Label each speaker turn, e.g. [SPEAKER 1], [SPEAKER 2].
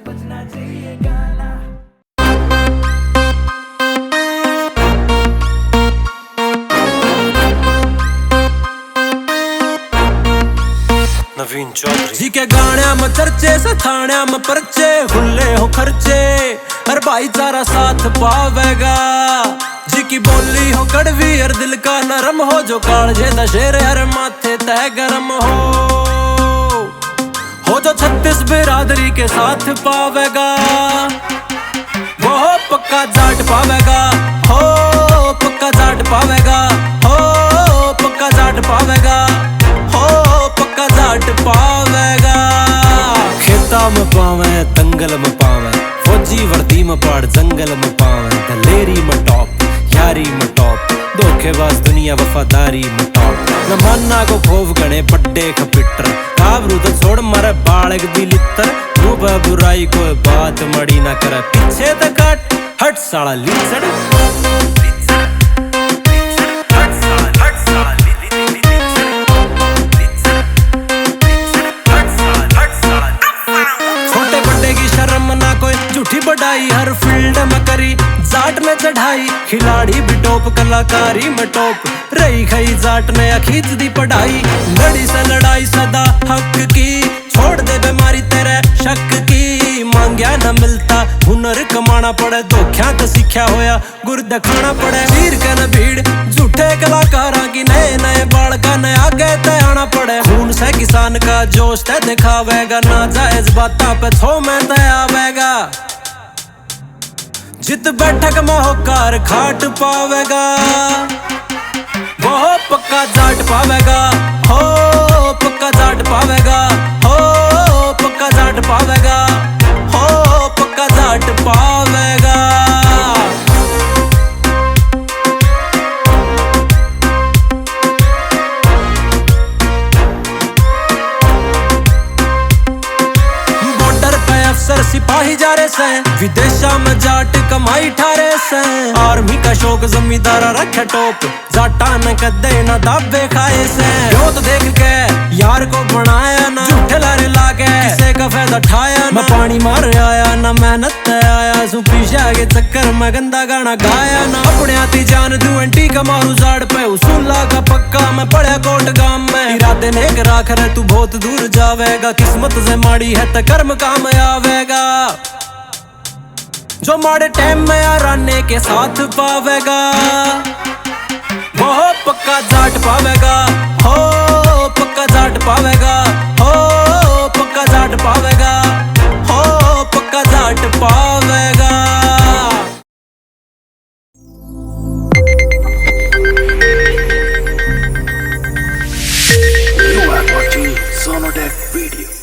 [SPEAKER 1] बजना चाहिए गाना।
[SPEAKER 2] नवीन चौधरी
[SPEAKER 3] जी के गाण्या में चर्चे से थाण्या में परचे खुले हो खर्चे हर भाईचारा साथ पावेगा। जी की बोली हो कड़वी हर दिल का नरम हो जो कालजे दशेरे हर माथे तय गरम हो जो 36 बिरादरी के साथ पावेगा वो पक्का जाट पावेगा। हो पक्का जाट पावेगा। हो पक्का जाट पावेगा। हो पक्का जाट पावेगा। खेता में पावे दंगल में पावे फौजी वर्दी में पाड़ जंगल में पावे दलेरी में टॉप यारी में टॉप धोखेबाज दुनिया वफादारी में टॉप न मानना को खोव गणे पड्डे खपिटर काबरू तो छोड़ मारे बालक भी लितर रूप बुराई कोई बात मड़ी ना करे पीछे तो काट हट साला लीचड़। झूठी बढ़ाई हर फील्ड में करी जाट ने चढ़ाई खिलाड़ी भी टॉप कलाकारी में टॉप रही खई जाट ने खींच दी पढ़ाई लड़ी से लड़ाई सदा हक की छोड़ दे बीमारी तेरे शक की मांगया न मिलता हुनर कमाना पड़े धोख्या तो सीखा होया गुर दिखाना पड़े चीर के न भीड़ झूठे कलाकारा की नए नए बालका ने आगे तय आना पड़े खून से किसान का जोश ते दिखावेगा ना जायज बाता पे थो में तय आवेगा। जित बैठक में होकर खाट पावेगा वो पक्का जाट पावेगा। हो पक्का जाट पावेगा। हो पक्का जाट पावेगा। हो पक्का जाट पावेगा। अफसर सिपाही जा रहे से विदेशा में जाट कमाई ठारे से आर्मी का शौक जमींदारा रखे टोप जाटा न कदे न दाबे खाए से तो देख के यार को बनाया ना झूठे लारे लाके किसे का फायदा ठाया ना पानी मार आया ना मेहनत आया सु पीछे के चक्कर में गंदा गाना गाया ना अपने आती जान दू एंटी का मारू जाड़ पे उसूला का पक्का मैं पढ़ा कोट गांव में इरादे नेक राख रहे तू बहुत दूर जावेगा किस्मत से माड़ी है त कर्म काम आवेगा जो माड़े टाइम में याराने के साथ पावेगा वो पक्का जाट पावेगा। हो पक्का जाट पावेगा। हो पक्का जाट पावेगा। हो पक्का Jat पावेगा।
[SPEAKER 1] You are watching Sonodec video.